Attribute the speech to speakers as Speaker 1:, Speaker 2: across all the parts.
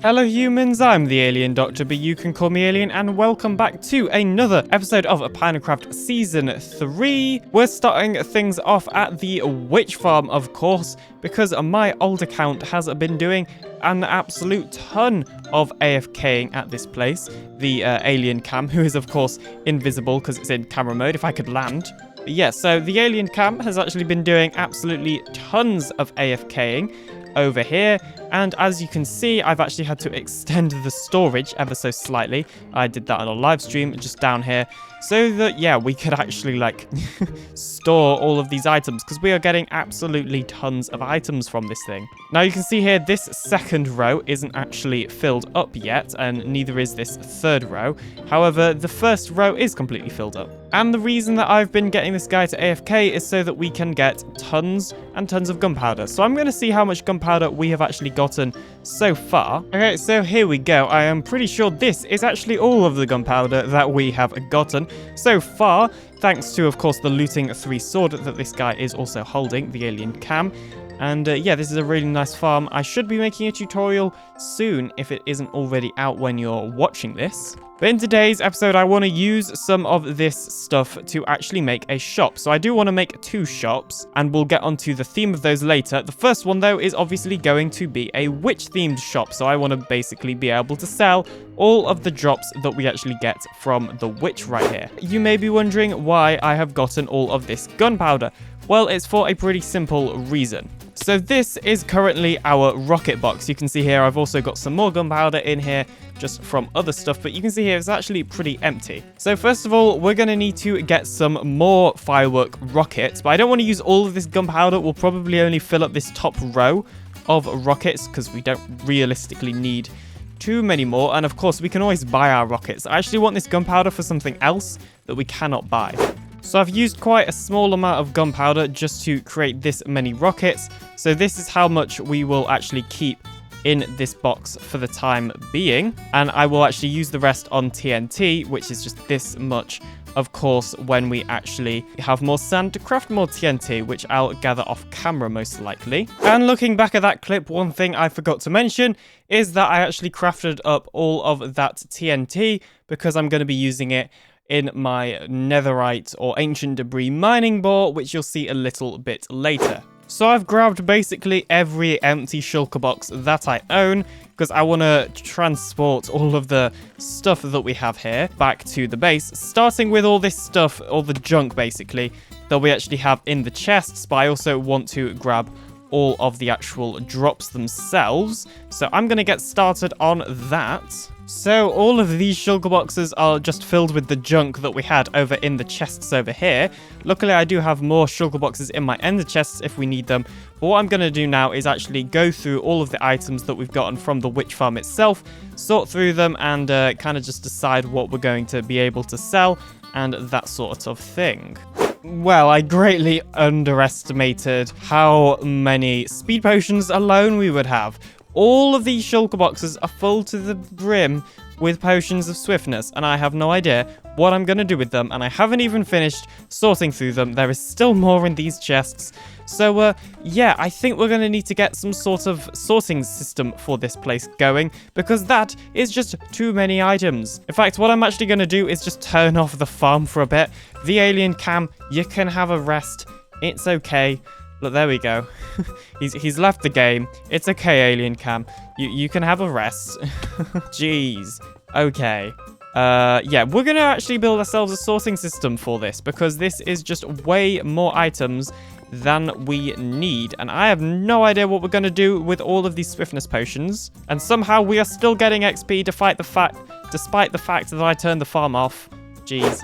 Speaker 1: Hello humans, I'm the Alien Doctor, but you can call me Alien, and welcome back to another episode of Pinacraft Season 3. We're starting things off at the witch farm, of course, because my old account has been doing an absolute ton of AFKing at this place. The alien cam, who is of course invisible because it's in camera mode, if I could land. But yeah, so the alien cam has actually been doing absolutely tons of AFKing over here, and as you can see, I've actually had to extend the storage ever so slightly. I did that on a live stream just down here, so that, yeah, we could actually, like, store all of these items, because we are getting absolutely tons of items from this thing. Now, you can see here, this second row isn't actually filled up yet, and neither is this third row. However, the first row is completely filled up. And the reason that I've been getting this guy to AFK is so that we can get tons and tons of gunpowder. So I'm going to see how much gunpowder we have actually gotten so far. Okay, so here we go. I am pretty sure this is actually all of the gunpowder that we have gotten so far, thanks to, of course, the looting 3 sword that this guy is also holding, the alien cam. And yeah, this is a really nice farm. I should be making a tutorial soon if it isn't already out when you're watching this. But in today's episode, I want to use some of this stuff to actually make a shop. So I do want to make 2 shops, and we'll get onto the theme of those later. The first one, though, is obviously going to be a witch-themed shop. So I want to basically be able to sell all of the drops that we actually get from the witch right here. You may be wondering why I have gotten all of this gunpowder. Well, it's for a pretty simple reason. So this is currently our rocket box. You can see here I've also got some more gunpowder in here just from other stuff, but you can see here it's actually pretty empty. So first of all, we're going to need to get some more firework rockets, but I don't want to use all of this gunpowder. We'll probably only fill up this top row of rockets because we don't realistically need too many more. And of course, we can always buy our rockets. I actually want this gunpowder for something else that we cannot buy. So I've used quite a small amount of gunpowder just to create this many rockets. So this is how much we will actually keep in this box for the time being. And I will actually use the rest on TNT, which is just this much, of course, when we actually have more sand to craft more TNT, which I'll gather off camera most likely. And looking back at that clip, one thing I forgot to mention is that I actually crafted up all of that TNT because I'm going to be using it in my Netherite or ancient debris mining bore, which you'll see a little bit later. So I've grabbed basically every empty shulker box that I own because I want to transport all of the stuff that we have here back to the base, starting with all this stuff, all the junk basically, that we actually have in the chests, but I also want to grab all of the actual drops themselves. So I'm going to get started on that. So all of these shulker boxes are just filled with the junk that we had over in the chests over here. Luckily, I do have more shulker boxes in my ender chests if we need them. But what I'm going to do now is actually go through all of the items that we've gotten from the witch farm itself, sort through them, and kind of just decide what we're going to be able to sell and that sort of thing. Well, I greatly underestimated how many speed potions alone we would have. All of these shulker boxes are full to the brim with potions of swiftness, and I have no idea what I'm going to do with them, and I haven't even finished sorting through them. There is still more in these chests. So, yeah, I think we're going to need to get some sort of sorting system for this place going, because that is just too many items. In fact, what I'm actually going to do is just turn off the farm for a bit. The alien cam, you can have a rest. It's okay. Look, there we go. He's left the game. It's okay, alien cam. You can have a rest. Jeez. Okay. Yeah, we're going to actually build ourselves a sorting system for this because this is just way more items than we need. And I have no idea what we're going to do with all of these swiftness potions. And somehow we are still getting XP despite the fact that I turned the farm off. Jeez.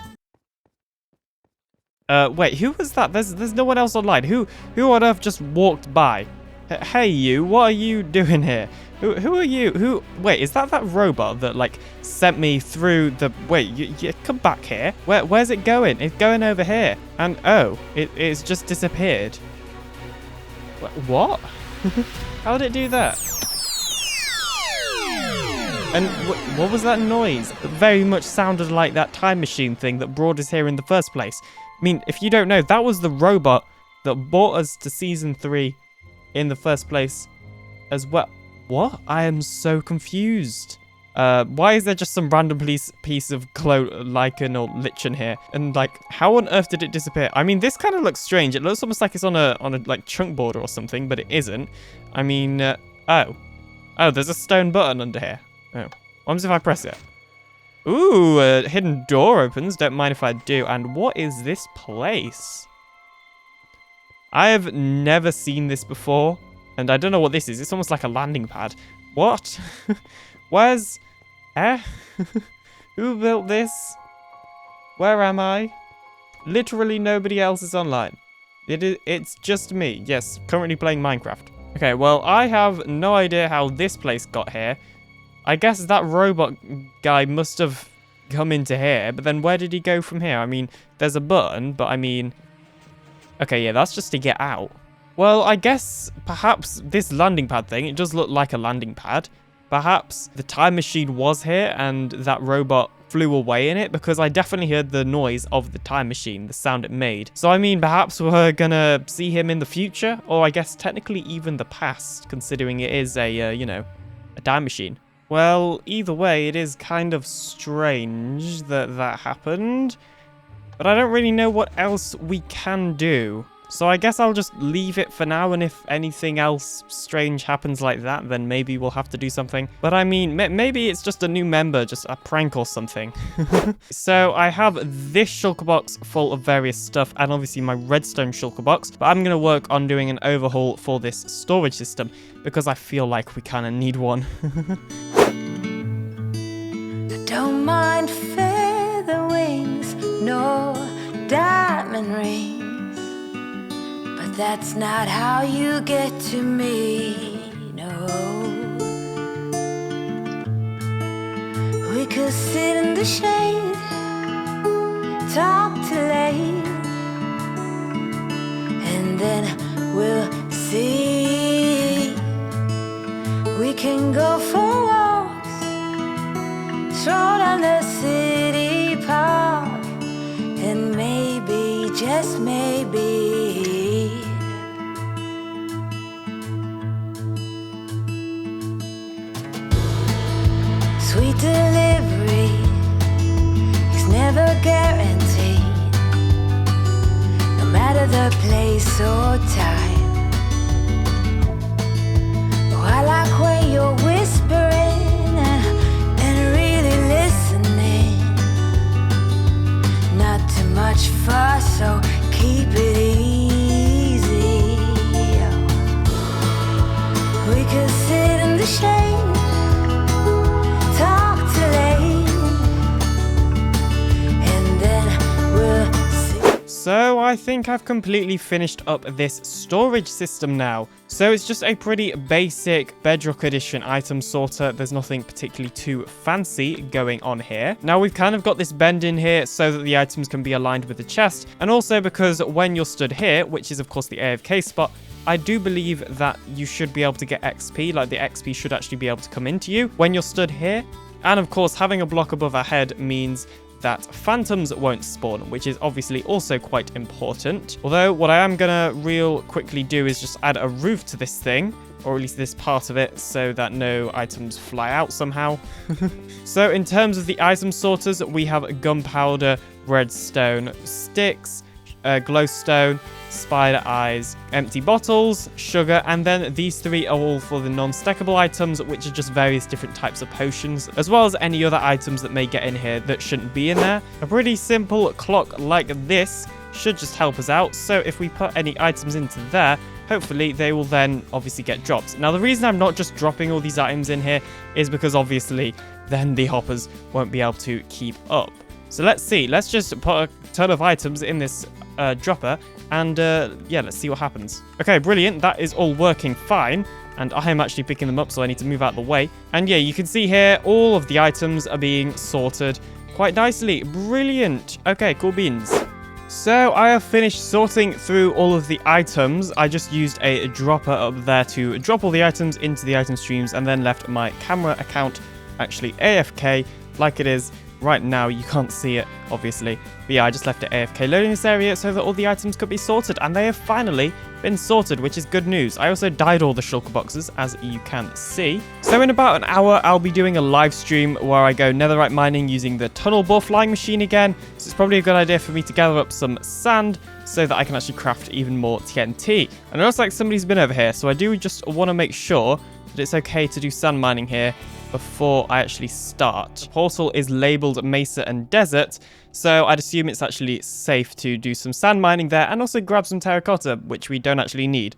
Speaker 1: Wait, who was that? There's no one else online. Who on earth just walked by? Hey, you, what are you doing here? Who are you? Wait, is that robot that, like, sent me through the... Wait, you come back here. Where's it going? It's going over here. And, oh, it's just disappeared. What? How did it do that? And what was that noise? It very much sounded like that time machine thing that brought us here in the first place. I mean, if you don't know, that was the robot that brought us to Season 3 in the first place as well. What? I am so confused. Why is there just some random piece of lichen or lichen here? And like, how on earth did it disappear? I mean, this kind of looks strange. It looks almost like it's on a like chunk border or something, but it isn't. I mean, oh, there's a stone button under here. Oh, what happens if I press it? Ooh, a hidden door opens. Don't mind if I do. And what is this place? I have never seen this before, and I don't know what this is. It's almost like a landing pad. What? Where's... Who built this? Where am I? Literally nobody else is online. It's just me. Yes, currently playing Minecraft. Okay, well, I have no idea how this place got here. I guess that robot guy must have come into here, but then where did he go from here? I mean, there's a button, but I mean... Okay, yeah, that's just to get out. Well, I guess perhaps this landing pad thing, it does look like a landing pad. Perhaps the time machine was here and that robot flew away in it, because I definitely heard the noise of the time machine, the sound it made. So, I mean, perhaps we're gonna see him in the future, or I guess technically even the past, considering it is a, you know, a time machine. Well, either way, it is kind of strange that that happened. But I don't really know what else we can do. So I guess I'll just leave it for now, and if anything else strange happens like that, then maybe we'll have to do something. But I mean, maybe it's just a new member, just a prank or something. So I have this shulker box full of various stuff, and obviously my redstone shulker box. But I'm going to work on doing an overhaul for this storage system, because I feel like we kind of need one.
Speaker 2: Don't mind feather wings, no diamond rings, but that's not how you get to me, no. We could sit in the shade, talk till late, and then we'll see. We can go for walks, stroll down the city park, and maybe, just maybe, sweet delivery is never guaranteed, no matter the place or time. Oh, I like when you're whispering and really listening. Not too much fuss, so keep it easy. We could sit in the shade, talk till late, and then we'll see.
Speaker 1: So I think I've completely finished up this storage system now. So it's just a pretty basic Bedrock Edition item sorter. There's nothing particularly too fancy going on here. Now we've kind of got this bend in here so that the items can be aligned with the chest. And also because when you're stood here, which is of course the AFK spot, I do believe that you should be able to get XP, like the XP should actually be able to come into you when you're stood here. And of course, having a block above our head means that phantoms won't spawn, which is obviously also quite important. Although what I am gonna real quickly do is just add a roof to this thing, or at least this part of it, so that no items fly out somehow. So in terms of the item sorters, we have gunpowder, redstone, sticks, glowstone, spider eyes, empty bottles, sugar, and then these three are all for the non-stackable items, which are just various different types of potions, as well as any other items that may get in here that shouldn't be in there. A pretty simple clock like this should just help us out, so if we put any items into there, hopefully they will then obviously get dropped. Now the reason I'm not just dropping all these items in here is because obviously then the hoppers won't be able to keep up. So let's see, let's just put a ton of items in this dropper, and yeah, let's see what happens. Okay, brilliant, that is all working fine, and I am actually picking them up, so I need to move out of the way. And yeah, you can see here all of the items are being sorted quite nicely. Brilliant. Okay, cool beans. So I have finished sorting through all of the items. I just used a dropper up there to drop all the items into the item streams, and then left my camera account actually AFK like it is right now. You can't see it, obviously. But yeah, I just left it AFK loading this area so that all the items could be sorted, and they have finally been sorted, which is good news. I also dyed all the shulker boxes, as you can see. So in about an hour, I'll be doing a live stream where I go netherite mining using the tunnel bore flying machine again. So it's probably a good idea for me to gather up some sand so that I can actually craft even more TNT. And it looks like somebody's been over here, so I do just want to make sure that it's okay to do sand mining here before I actually start. The portal is labeled Mesa and Desert, so I'd assume it's actually safe to do some sand mining there and also grab some terracotta, which we don't actually need.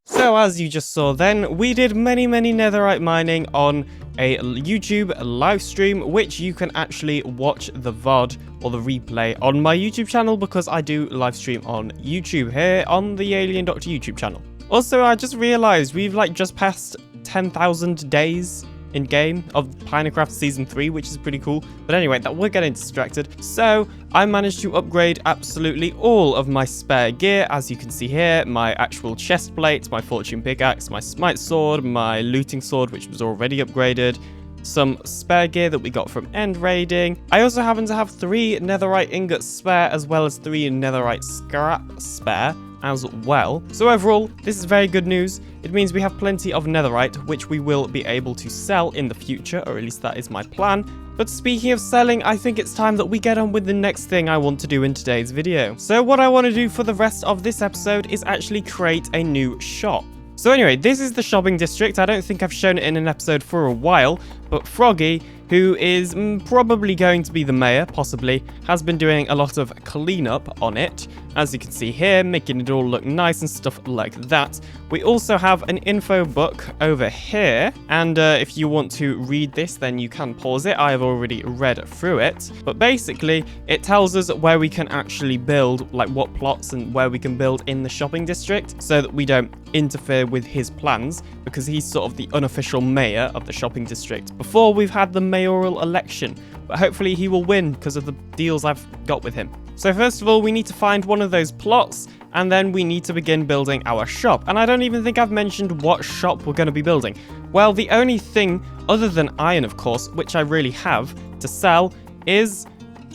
Speaker 1: So as you just saw then, we did many netherite mining on a YouTube live stream, which you can actually watch the VOD or the replay on my YouTube channel, because I do live stream on YouTube here on the TheAlienDoctor YouTube channel. Also, I just realized we've just passed 10,000 days in game of Pinacraft Season 3, which is pretty cool. But anyway, we're getting distracted. So I managed to upgrade absolutely all of my spare gear, as you can see here. My actual chest plate, my fortune pickaxe, my smite sword, my looting sword, which was already upgraded, some spare gear that we got from end raiding. I also happen to have 3 netherite ingots spare, as well as 3 netherite scrap spare as well. So overall, this is very good news. It means we have plenty of netherite, which we will be able to sell in the future, or at least that is my plan. But speaking of selling, I think it's time that we get on with the next thing I want to do in today's video. So what I want to do for the rest of this episode is actually create a new shop. So anyway, this is the shopping district. I don't think I've shown it in an episode for a while, but Froggy, who is probably going to be the mayor, possibly, has been doing a lot of cleanup on it. As you can see here, making it all look nice and stuff like that. We also have an info book over here, and if you want to read this, then you can pause it. I have already read through it, but basically, it tells us where we can actually build, what plots and where we can build in the shopping district, so that we don't interfere with his plans, because he's sort of the unofficial mayor of the shopping district before we've had the mayoral election. But hopefully he will win because of the deals I've got with him. So first of all, we need to find one of those plots, and then we need to begin building our shop. And I don't even think I've mentioned what shop we're going to be building. Well, the only thing, other than iron, of course, which I really have to sell, is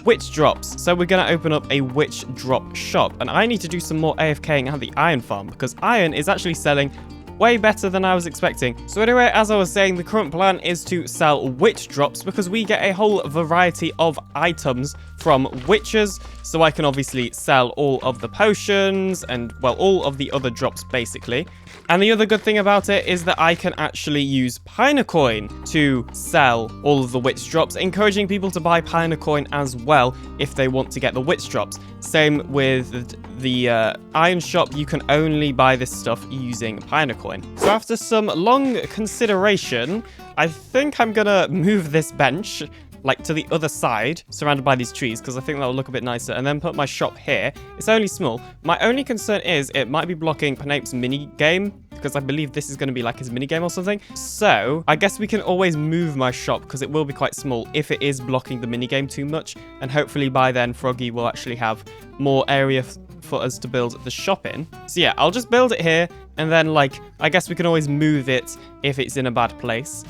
Speaker 1: witch drops. So we're going to open up a witch drop shop. And I need to do some more AFKing at the iron farm, because iron is actually selling way better than I was expecting. So anyway, as I was saying, the current plan is to sell witch drops, because we get a whole variety of items from witches. So I can obviously sell all of the potions and, well, all of the other drops basically. And the other good thing about it is that I can actually use Pinacoin to sell all of the witch drops, encouraging people to buy Pinacoin as well if they want to get the witch drops. Same with the iron shop, you can only buy this stuff using Pinacoin. So after some long consideration, I think I'm gonna move this bench to the other side, surrounded by these trees, because I think that'll look a bit nicer, and then put my shop here. It's only small. My only concern is it might be blocking Penape's mini game, because I believe this is going to be his mini game or something. So I guess we can always move my shop, because it will be quite small if it is blocking the mini game too much, and hopefully by then Froggy will actually have more area for us to build the shop in. So yeah, I'll just build it here, and then I guess we can always move it if it's in a bad place.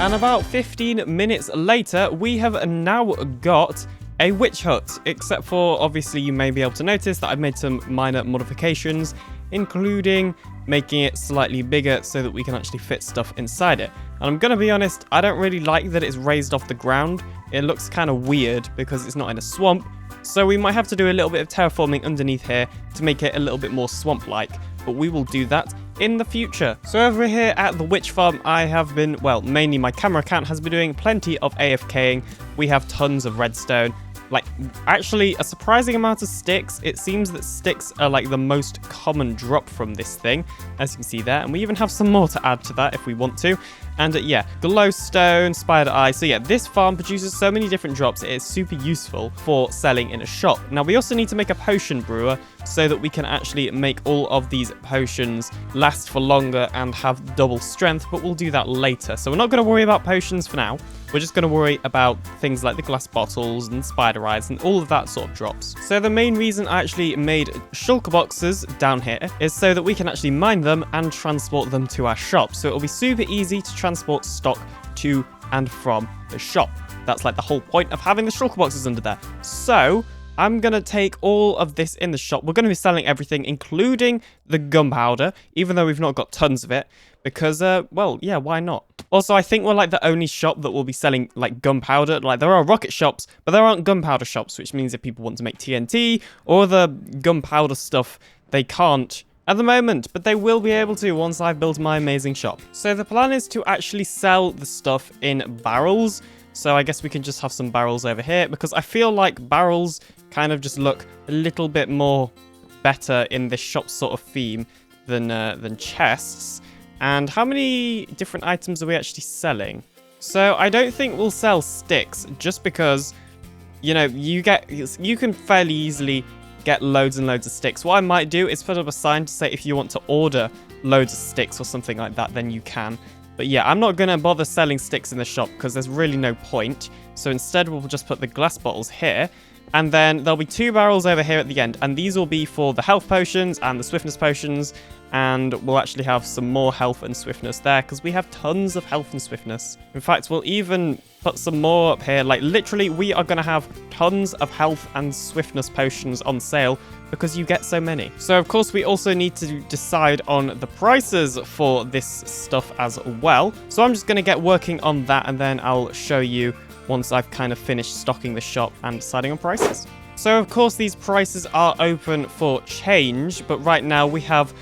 Speaker 1: And about 15 minutes later, we have now got a witch hut, except for, obviously, you may be able to notice that I've made some minor modifications, including making it slightly bigger so that we can actually fit stuff inside it. And I'm gonna be honest, I don't really like that it's raised off the ground. It looks kind of weird because it's not in a swamp. So we might have to do a little bit of terraforming underneath here to make it a little bit more swamp-like. But we will do that in the future. So over here at the witch farm, I have been, well, mainly my camera account has been doing plenty of AFKing. We have tons of redstone. Like, actually, a surprising amount of sticks. It seems that sticks are like the most common drop from this thing, as you can see there. And we even have some more to add to that if we want to. And yeah, glowstone, spider eye. So yeah, this farm produces so many different drops. It is super useful for selling in a shop. Now, we also need to make a potion brewer so that we can actually make all of these potions last for longer and have double strength, but we'll do that later. So we're not going to worry about potions for now. We're just going to worry about things like the glass bottles and spider eyes and all of that sort of drops. So the main reason I actually made shulker boxes down here is so that we can actually mine them and transport them to our shop. So it'll be super easy to transport stock to and from the shop. That's like the whole point of having the shulker boxes under there. So I'm going to take all of this in the shop. We're going to be selling everything, including the gunpowder, even though we've not got tons of it, because, well, yeah, why not? Also, I think we're like the only shop that will be selling like gunpowder. Like, there are rocket shops, but there aren't gunpowder shops, which means if people want to make TNT or the gunpowder stuff, they can't at the moment, but they will be able to once I've built my amazing shop. So the plan is to actually sell the stuff in barrels. So I guess we can just have some barrels over here because I feel like barrels kind of just look a little bit more better in this shop sort of theme than chests. And how many different items are we actually selling? So I don't think we'll sell sticks just because, you know, you can fairly easily get loads and loads of sticks. What I might do is put up a sign to say if you want to order loads of sticks or something like that, then you can. But yeah, I'm not going to bother selling sticks in the shop because there's really no point. So instead, we'll just put the glass bottles here. And then there'll be 2 barrels over here at the end. And these will be for the health potions and the swiftness potions. And we'll actually have some more health and swiftness there because we have tons of health and swiftness. In fact, we'll even put some more up here. Like, literally, we are going to have tons of health and swiftness potions on sale because you get so many. So, of course, we also need to decide on the prices for this stuff as well. So I'm just going to get working on that, and then I'll show you once I've kind of finished stocking the shop and deciding on prices. So, of course, these prices are open for change, but right now we have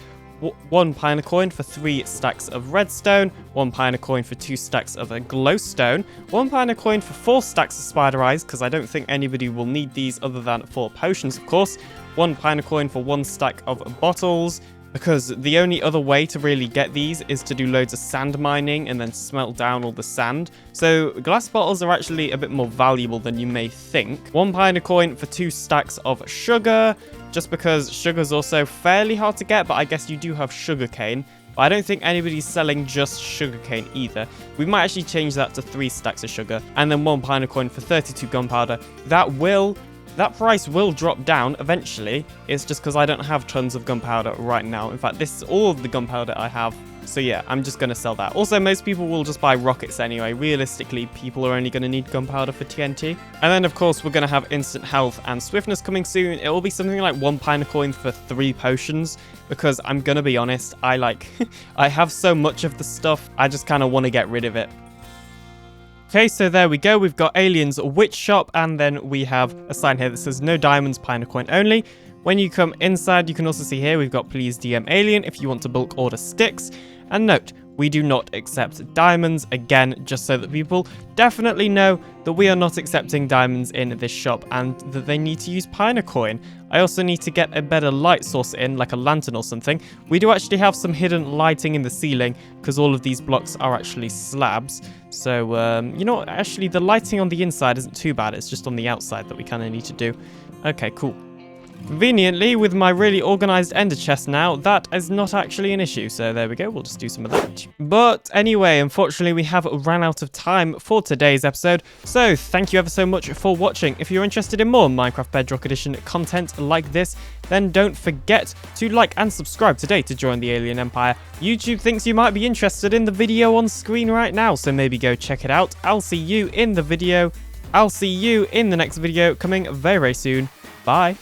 Speaker 1: 1 pine coin for 3 stacks of redstone, 1 pine coin for 2 stacks of a glowstone, 1 pine coin for 4 stacks of spider eyes, because I don't think anybody will need these other than for potions, of course, 1 pine coin for 1 stack of bottles, because the only other way to really get these is to do loads of sand mining and then smelt down all the sand. So glass bottles are actually a bit more valuable than you may think. 1 pine coin for 2 stacks of sugar, just because sugar's also fairly hard to get, but I guess you do have sugarcane. But I don't think anybody's selling just sugarcane either. We might actually change that to 3 stacks of sugar, and then 1 pine coin for 32 gunpowder. That price will drop down eventually. It's just because I don't have tons of gunpowder right now. In fact, this is all of the gunpowder I have. So yeah, I'm just going to sell that. Also, most people will just buy rockets anyway. Realistically, people are only going to need gunpowder for TNT. And then, of course, we're going to have instant health and swiftness coming soon. It will be something like 1 pine coin for 3 potions. Because I'm going to be honest, I have so much of the stuff, I just kind of want to get rid of it. Okay, so there we go. We've got Alien's Witch Shop, and then we have a sign here that says no diamonds, pine coin only. When you come inside, you can also see here we've got please DM Alien if you want to bulk order sticks. And note, we do not accept diamonds, again, just so that people definitely know that we are not accepting diamonds in this shop and that they need to use pine coin. I also need to get a better light source in, like a lantern or something. We do actually have some hidden lighting in the ceiling because all of these blocks are actually slabs. So, you know what, actually the lighting on the inside isn't too bad. It's just on the outside that we kind of need to do. Okay, cool. Conveniently, with my really organized ender chest now, that is not actually an issue. So there we go, we'll just do some of that. But anyway, unfortunately, we have ran out of time for today's episode. So thank you ever so much for watching. If you're interested in more Minecraft Bedrock Edition content like this, then don't forget to like and subscribe today to join the Alien Empire. YouTube thinks you might be interested in the video on screen right now, so maybe go check it out. I'll see you in the next video coming very, very soon. Bye.